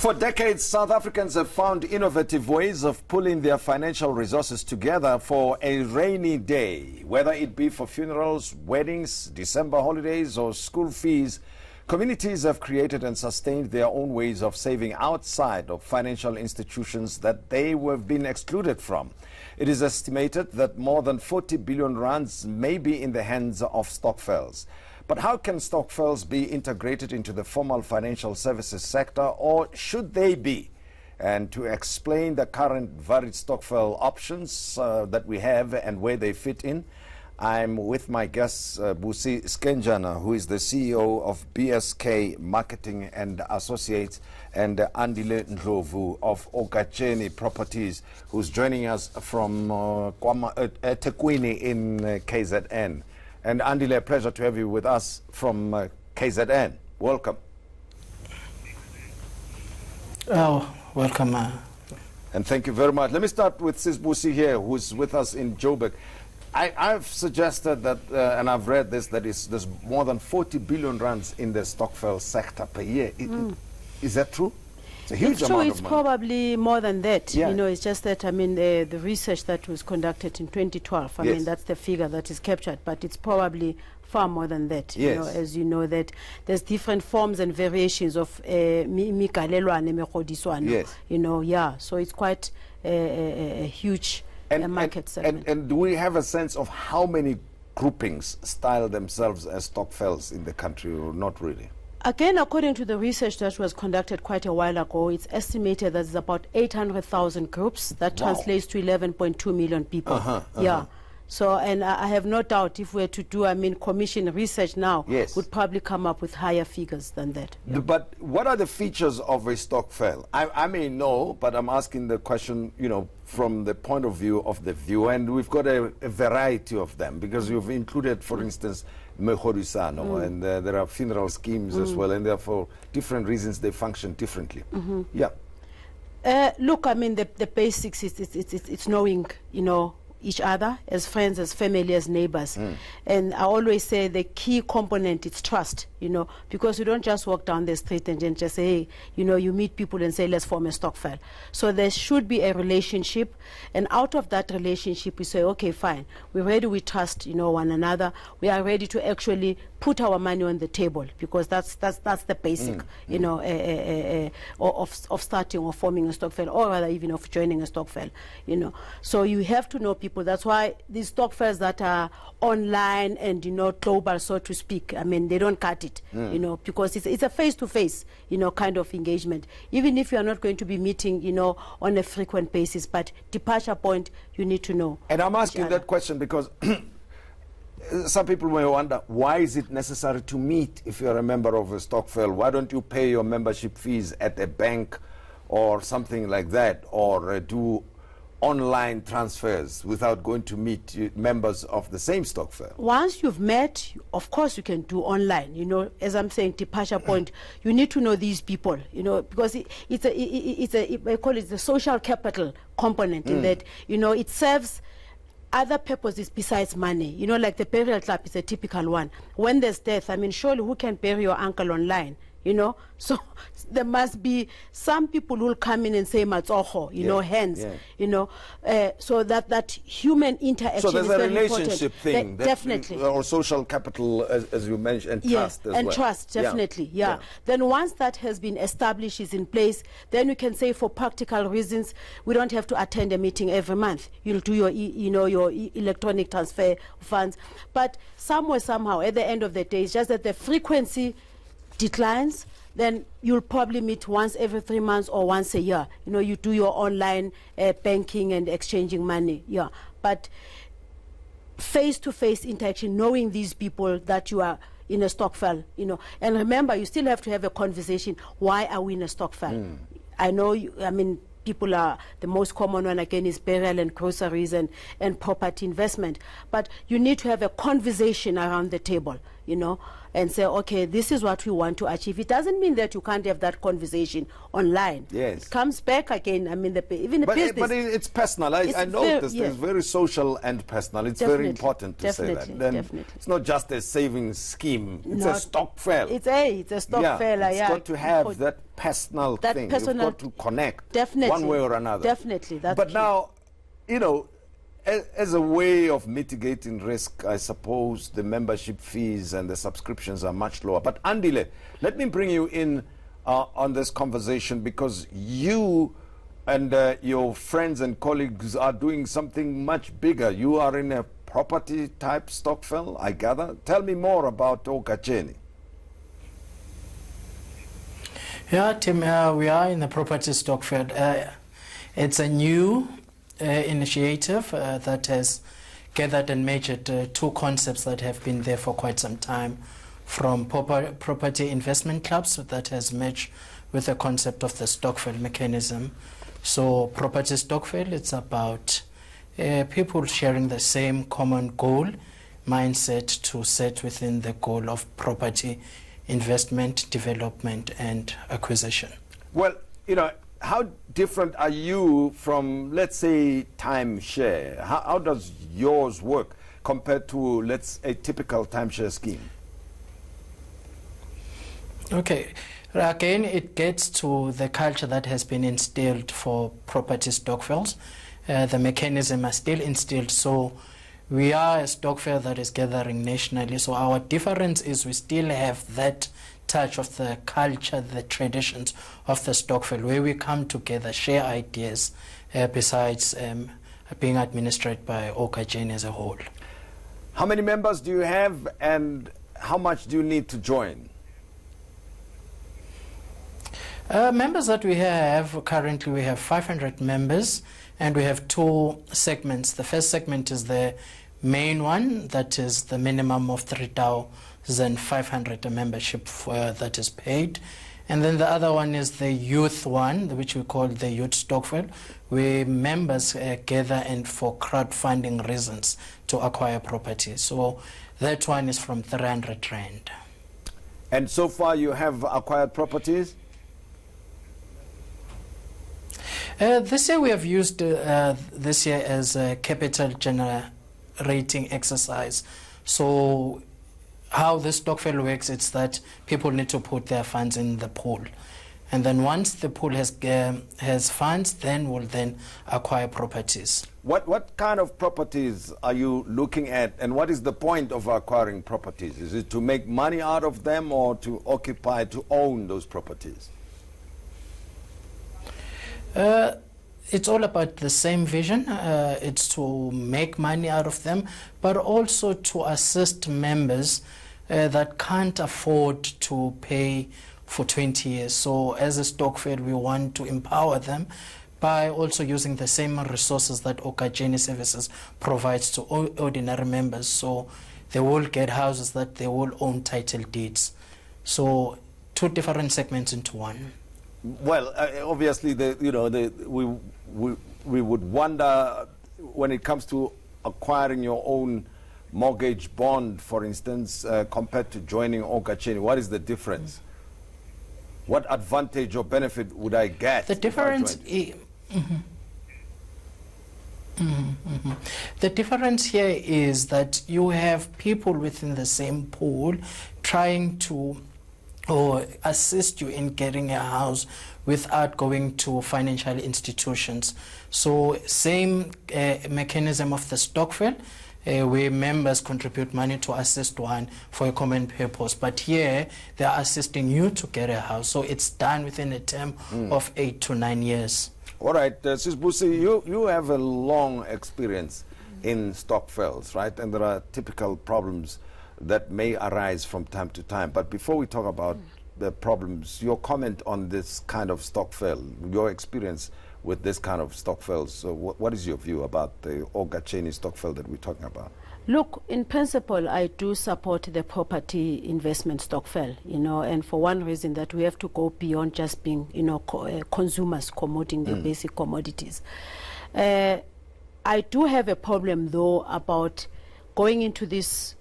For decades, South Africans have found innovative ways of pulling their financial resources together for a rainy day. Whether it be for funerals, weddings, December holidays, or school fees, communities have created and sustained their own ways of saving outside of financial institutions that they have been excluded from. It is estimated that more than 40 billion rands may be in the hands of Stokvels. But how can Stokvels be integrated into the formal financial services sector, or should they be? And to explain the current varied Stokvel options that we have and where they fit in, I'm with my guest, Busi Skenjana, who is the CEO of BSK Marketing and Associates, and Andile Ndlovu of Okacheni Properties, who's joining us from Tekwini in KZN. And Andile, a pleasure to have you with us from KZN. Welcome. Oh, welcome. And thank you very much. Let me start with Sis Busi here, who's with us in Joburg. I've suggested that, and I've read this, that there's more than 40 billion rands in the Stokvel sector per year. Is that true? It's a huge amount of money. It's probably more than that. Yeah. You know, it's just that, I mean, the research that was conducted in 2012, I mean, that's the figure that is captured, but it's probably far more than that. Yes. You know, as you know, that there's different forms and variations of mikalelwane. Yes. You know, yeah. So it's quite a huge market segment. And do we have a sense of how many groupings style themselves as Stokvels in the country, or not really? Again, according to the research that was conducted quite a while ago, it's estimated that there's about 800,000 groups. That translates to 11.2 million people. Yeah. So, and I have no doubt if we were to do, I mean, commission research now, would probably come up with higher figures than that. Yeah. But what are the features of a Stokvel? I may know, but I'm asking the question, you know, from the point of view of the viewer, and we've got a variety of them, because you've included, for instance, Mehorisano, and there are funeral schemes as well, and therefore different reasons they function differently. Yeah. Look, I mean, the basics, it's knowing, you know, each other as friends, as family, as neighbors. And I always say the key component is trust, you know, because you don't just walk down the street and then just say, hey, you know, you meet people and say, let's form a Stokvel. So there should be a relationship, and out of that relationship we say, okay, fine, we're ready, we trust, you know, one another, we are ready to actually put our money on the table, because that's the basic, you know, of starting or forming a Stokvel, or rather even of joining a Stokvel, you know. So you have to know people. That's why these Stokvels that are online and, you know, global, so to speak, I mean, they don't cut it, you know, because it's a face-to-face, you know, kind of engagement. Even if you are not going to be meeting, you know, on a frequent basis, but departure point, you need to know. And I'm asking that question because some people may wonder, why is it necessary to meet if you're a member of a Stokvel? Why don't you pay your membership fees at a bank or something like that, or do online transfers without going to meet members of the same Stokvel? Once you've met, of course you can do online. You know, as I'm saying, departure point, you need to know these people, you know, because I call it the social capital component, in that, you know, it serves other purposes besides money. You know, like the burial club is a typical one. When there's death, I mean, surely who can bury your uncle online? You know, so there must be some people who will come in and say matsoho, you know, hands, you know, so that human interaction. So there's is a very relationship thing, definitely, or social capital, as you mentioned, and trust as well. and trust, definitely, yeah. Then once that has been established, is in place, then you can say, for practical reasons, we don't have to attend a meeting every month. You'll do your, your electronic transfer funds, but somewhere, somehow, at the end of the day, it's just that the frequency declines. Then you'll probably meet once every 3 months or once a year. You know, you do your online banking and exchanging money, but face-to-face interaction, knowing these people that you are in a Stokvel, you know, and remember, you still have to have a conversation. Why are we in a Stokvel? I know, I mean, people are, the most common one again is burial and groceries and property investment, but you need to have a conversation around the table, you know, and say, okay, this is what we want to achieve. It doesn't mean that you can't have that conversation online. Yes. It comes back again. I mean, even the business. But it's personal. I noticed it's very social and personal. It's very important to say that. Then Definitely. it's not just a savings scheme. It's a Stokvel. It's a Stokvel. It's got to have that personal thing. You've got to connect one way or another. Definitely. But key. Now, you know, as a way of mitigating risk, I suppose the membership fees and the subscriptions are much lower. But Andile, let me bring you in on this conversation, because you and your friends and colleagues are doing something much bigger. You are in a property type Stokvel, I gather. Tell me more about Okacheni. Yeah, Tim, we are in the property Stokvel. It's a new initiative that has gathered and measured two concepts that have been there for quite some time, from property investment clubs that has merged with the concept of the Stokvel mechanism. So property Stokvel, it's about people sharing the same common goal, mindset to set within the goal of property investment, development and acquisition. Well, you know, how different are you from, let's say, timeshare? How does yours work compared to, let's say, a typical timeshare scheme? Okay. Again, it gets to the culture that has been instilled for property Stokvels. The mechanism is still instilled, so we are a Stokvel that is gathering nationally. So our difference is we still have that touch of the culture, the traditions of the Stokvel, where we come together, share ideas, besides being administered by Okacheni as a whole. How many members do you have, and how much do you need to join? Members that we have, currently we have 500 members, and we have two segments. The first segment is the main one, that is the minimum of 3,500 membership that is paid. And then the other one is the youth one, which we call the youth Stokvel, where members gather and for crowdfunding reasons to acquire property. So that one is from 300 Rand. And so far you have acquired properties? This year we have used this year as a capital generating exercise. So how this Stokvel works, it's that people need to put their funds in the pool. And then once the pool has funds, then we'll then acquire properties. What kind of properties are you looking at, and what is the point of acquiring properties? Is it to make money out of them, or to occupy, to own those properties? It's all about the same vision. It's to make money out of them, but also to assist members that can't afford to pay for 20 years. So as a Stokvel, we want to empower them by also using the same resources that Okacheni Services provides to ordinary members. So they will get houses that they will own title deeds. So two different segments into one. Well, obviously, we would wonder, when it comes to acquiring your own mortgage bond, for instance, compared to joining Okacheni, what is the difference? What advantage or benefit would I get? The difference, the difference here is that you have people within the same pool trying to or assist you in getting a house without going to financial institutions. So same mechanism of the Stokvel, where members contribute money to assist one for a common purpose. But here, they are assisting you to get a house. So it's done within a term of 8 to 9 years. All right, Sis Busi, you have a long experience in Stokvels, right? And there are typical problems that may arise from time to time. But before we talk about the problems, your comment on this kind of Stokvel, your experience with this kind of Stokvels. So what is your view about the Okacheni Stokvel that we're talking about? Look, in principle, I do support the property investment Stokvel, and for one reason, that we have to go beyond just being, consumers promoting the basic commodities. I do have a problem, though, about going into this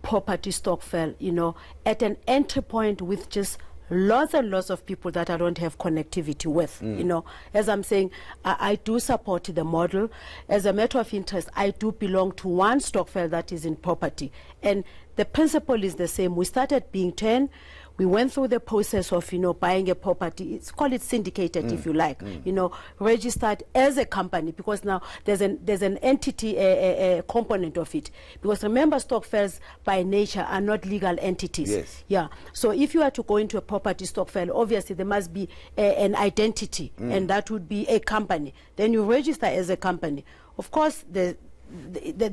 property Stokvel, you know, at an entry point with just lots and lots of people that I don't have connectivity with, you know. As I'm saying, I do support the model. As a matter of interest, I do belong to one Stokvel that is in property. And the principle is the same. We started being 10. We went through the process of, you know, buying a property. It's call it syndicated, if you like. You know, registered as a company, because now there's an entity component of it. Because remember, Stokvels by nature are not legal entities. Yes. Yeah. So if you are to go into a property Stokvel, obviously there must be an identity, and that would be a company. Then you register as a company. Of course, there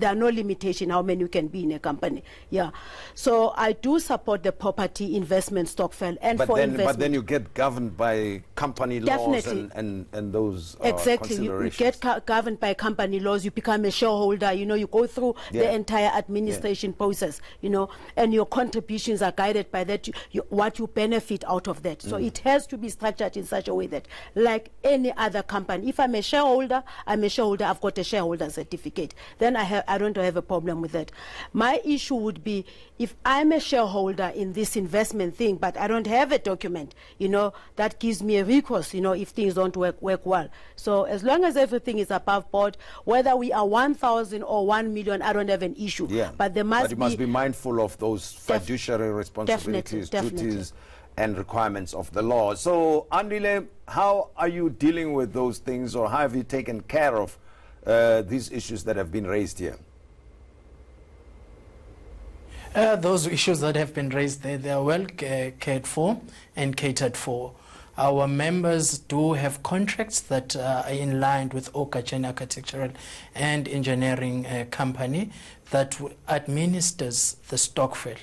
are no limitation how many you can be in a company. Yeah. So I do support the property investment Stokvel, and But for then, investment. but then you get governed by company laws Definitely. and those Exactly. You considerations. get governed by company laws. You become a shareholder. You know, you go through the entire administration process. You know, and your contributions are guided by that. What you benefit out of that. So it has to be structured in such a way that, like any other company, if I'm a shareholder, I'm a shareholder. I've got a shareholder certificate. Then I don't have a problem with that. My issue would be if I'm a shareholder in this investment thing, but I don't have a document, you know, that gives me a recourse, you know, if things don't work well. So as long as everything is above board, whether we are 1,000 or 1 million, I don't have an issue. Yeah. But there must you must be mindful of those fiduciary responsibilities, definitely. duties, and requirements of the law. So, Andile, how are you dealing with those things, or how have you taken care of these issues that have been raised here? Those issues that have been raised, they are well cared for and catered for. Our members do have contracts that are in line with Okajeni Architectural and Engineering Company that administers the Stokvel.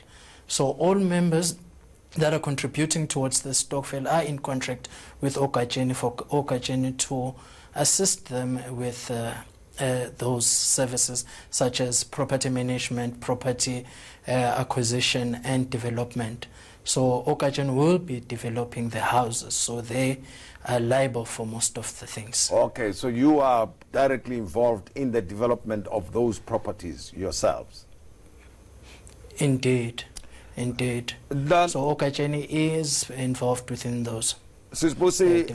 So all members that are contributing towards the Stokvel are in contract with Okajeni for Okajeni to assist them with those services such as property management, property acquisition and development. So Okajeni will be developing the houses, so they are liable for most of the things. Okay, so you are directly involved in the development of those properties yourselves? Indeed, indeed. So Okajeni is involved within those. Sis Busi,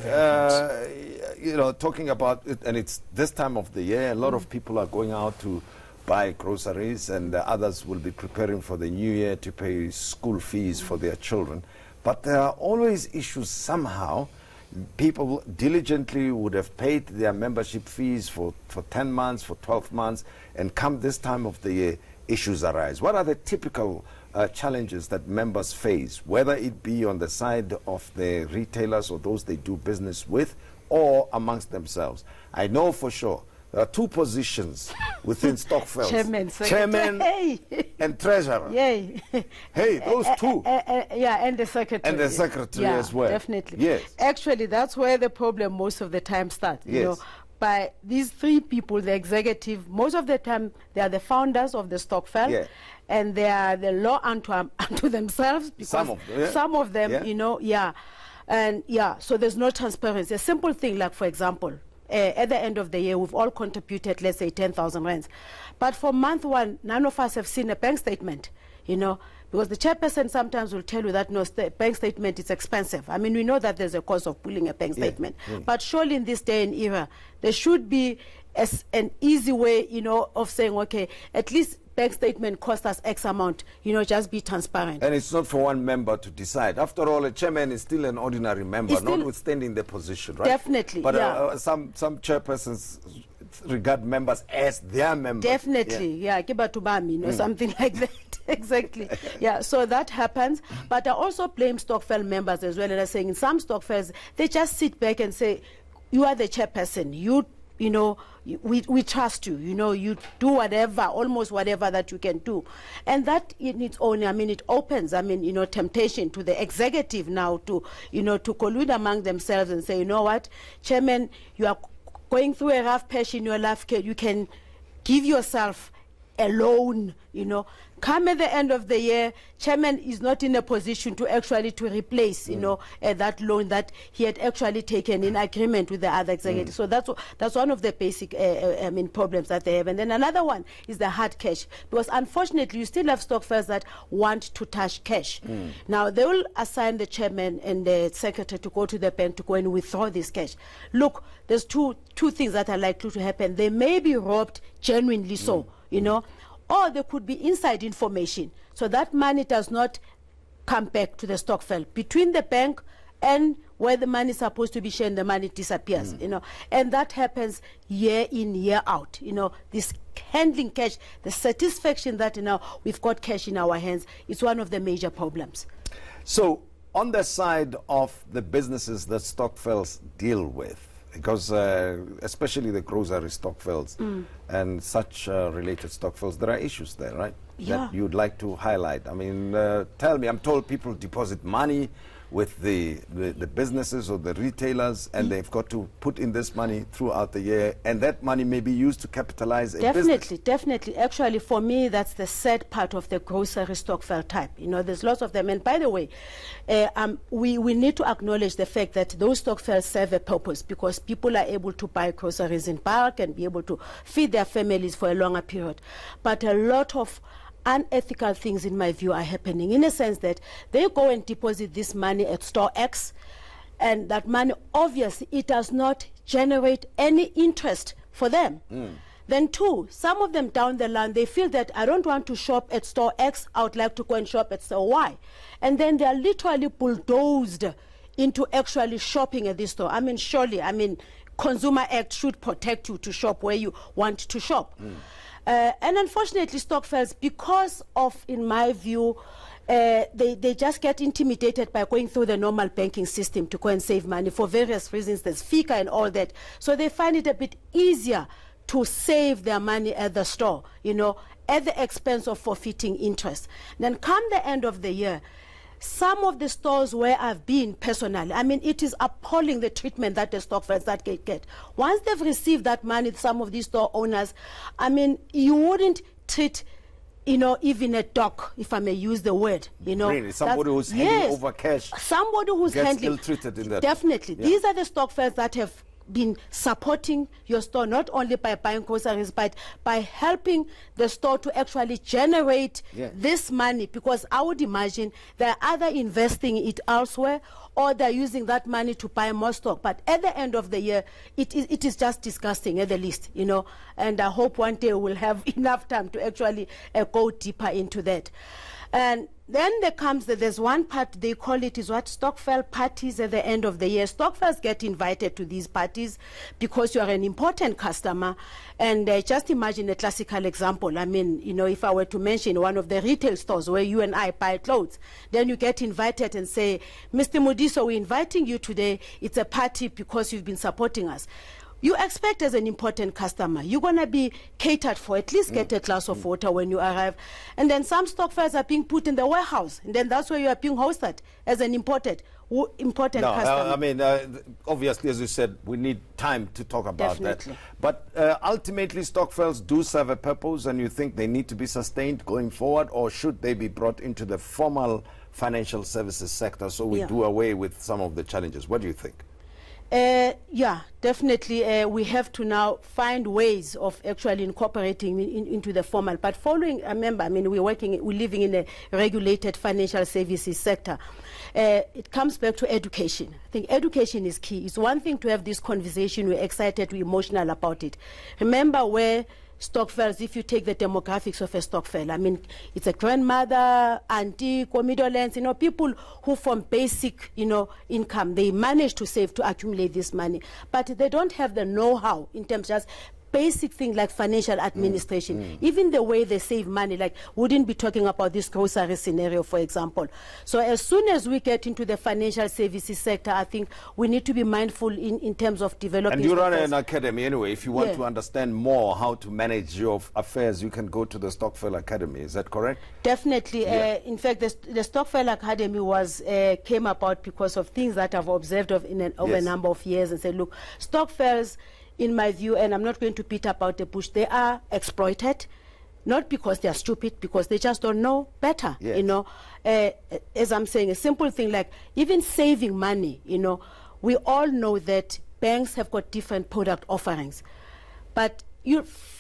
you know, talking about it, and it's this time of the year, a lot of people are going out to buy groceries, and others will be preparing for the new year to pay school fees for their children. But there are always issues somehow. People diligently would have paid their membership fees for 10 months, for 12 months, and come this time of the year, issues arise. What are the typical challenges that members face, whether it be on the side of the retailers or those they do business with, or amongst themselves? I know for sure there are two positions within Stokvels. Chairman and treasurer. Yay. Hey, those two. Yeah, and the secretary. And the secretary as well. Definitely. Yes. Actually, that's where the problem most of the time starts. You know, by these three people, the executive, most of the time they are the founders of the Stokvel, and they are the law unto themselves. Because some of them, you know, and so there's no transparency. A simple thing, like for example, at the end of the year, we've all contributed, let's say, 10,000 rands. But for month one, none of us have seen a bank statement, you know, because the chairperson sometimes will tell you that, no, bank statement is expensive. I mean, we know that there's a cost of pulling a bank statement. But surely in this day and era, there should be an easy way, you know, of saying, okay, at least bank statement cost us X amount, you know, just be transparent. And it's not for one member to decide. After all, a chairman is still an ordinary member, notwithstanding the position, right? Definitely, but some chairpersons regard members as their members. Definitely, you know, something like that. Exactly. So that happens. But I also blame Stokvel members as well. And I'm saying in some Stokvels, they just sit back and say, you are the chairperson. You know, we trust you. You know, you do whatever, almost whatever that you can do. And that in its own, I mean, it opens, I mean, you know, temptation to the executive now to, you know, to collude among themselves and say, you know what, Chairman, you are going through a rough patch in your life. You can give yourself a loan, you know, Come at the end of the year, chairman is not in a position to actually to replace, that loan that he had actually taken in agreement with the other executive. So that's one of the basic, problems that they have. And then another one is the hard cash, because unfortunately you still have Stokvels that want to touch cash. Now they will assign the chairman and the secretary to go to the bank to go and withdraw this cash. Look, there's two things that are likely to happen. They may be robbed genuinely, or there could be inside information, so that money does not come back to the Stokvel. Between the bank and where the money is supposed to be shared, the money disappears, and that happens year in, year out. This handling cash, the satisfaction that we've got cash in our hands, is one of the major problems. So on the side of the businesses that Stokvels deal with, because especially the grocery Stokvels and such related Stokvels, there are issues there, right? Yeah. That you'd like to highlight. I mean, tell me, I'm told people deposit money with the businesses or the retailers, and they've got to put in this money throughout the year, and that money may be used to capitalize a business. Definitely. Actually, for me, that's the sad part of the grocery Stokvel type. There's lots of them. And by the way, we need to acknowledge the fact that those Stokvels serve a purpose, because people are able to buy groceries in bulk and be able to feed their families for a longer period. But a lot of unethical things, in my view, are happening, in a sense that they go and deposit this money at store X, and that money, obviously, it does not generate any interest for them. Then two, some of them down the line, they feel that I don't want to shop at store X, I would like to go and shop at store Y. And then they are literally bulldozed into actually shopping at this store. Surely, Consumer Act should protect you to shop where you want to shop. And unfortunately, Stokvels, because of, in my view, they just get intimidated by going through the normal banking system to go and save money for various reasons. There's FICA and all that. So they find it a bit easier to save their money at the store, at the expense of forfeiting interest. Then come the end of the year, some of the stores where I've been personally, it is appalling, the treatment that the Stokvels that get. Once they've received that money, some of these store owners, you wouldn't treat, even a dog, if I may use the word, Really? Somebody who's handing over cash. Somebody who's gets ill-treated in that. Definitely. Yeah. These are the Stokvels that have been supporting your store, not only by buying groceries, but by helping the store to actually generate this money, because I would imagine they're either investing it elsewhere or they're using that money to buy more stock. But at the end of the year, it is just disgusting at the least, and I hope one day we'll have enough time to actually go deeper into that. And then there's one part, they call it is what, Stokvel parties at the end of the year. Stokvels get invited to these parties because you are an important customer. And just imagine a classical example. If I were to mention one of the retail stores where you and I buy clothes, then you get invited and say, Mr. Modise, we're inviting you today. It's a party because you've been supporting us. You expect, as an important customer, you're going to be catered for, at least get a glass of water when you arrive. And then some Stokvels are being put in the warehouse, and then that's where you are being hosted as an important customer. Obviously, as you said, we need time to talk about Definitely. that. But ultimately, Stokvels do serve a purpose, and you think they need to be sustained going forward, or should they be brought into the formal financial services sector so we do away with some of the challenges? What do you think? Yeah, definitely. We have to now find ways of actually incorporating into the formal. But remember, we're living in a regulated financial services sector. It comes back to education. I think education is key. It's one thing to have this conversation, we're excited, we're emotional about it. Remember where Stokvels, if you take the demographics of a Stokvel, it's a grandmother, auntie, middle-lands, people who from basic, income, they manage to save, to accumulate this money. But they don't have the know-how in terms of just basic things like financial administration. Even the way they save money, wouldn't be talking about this grocery scenario, for example. So as soon as we get into the financial services sector, I think we need to be mindful in terms of developing. And you run an academy anyway. If you want to understand more how to manage your affairs, you can go to the Stokvel Academy. Is that correct? Definitely. In fact, the Stokvel Academy came about because of things that I've observed over a number of years, and said, look, Stokvels, in my view, and I'm not going to beat about the bush, they are exploited. not because they are stupid, because they just don't know better. Yes. You know, as I'm saying, a simple thing like even saving money. You know, we all know that banks have got different product offerings, but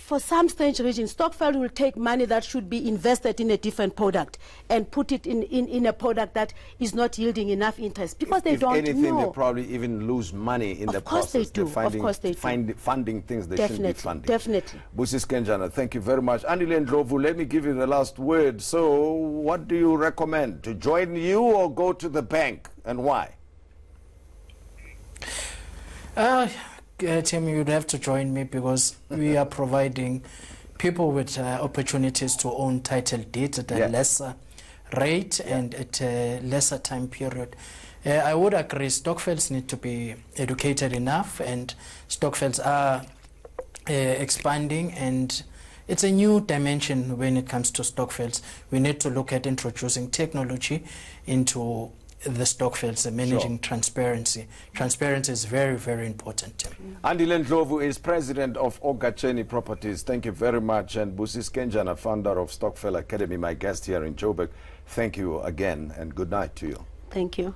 for some strange reason, Stokvel will take money that should be invested in a different product and put it in a product that is not yielding enough interest because they don't know. If anything, they probably even lose money in the process. Of course they do. Finding, Of course they do. Funding things they shouldn't be funding. Definitely. Busi Skenjana, thank you very much. Andile Ndlovu, let me give you the last word. So what do you recommend? To join you or go to the bank, and why? Tim, you'd have to join me because we are providing people with opportunities to own title deeds at a lesser rate and at a lesser time period. I would agree Stokvels need to be educated enough, and Stokvels are expanding, and it's a new dimension when it comes to Stokvels. We need to look at introducing technology into the Stokvels, managing transparency. Transparency is very, very important. Andile Ndlovu is president of Ogacheni Properties. Thank you very much. And Busi Skenjana, founder of Stokvel Academy, my guest here in Joburg. Thank you again, and good night to you. Thank you.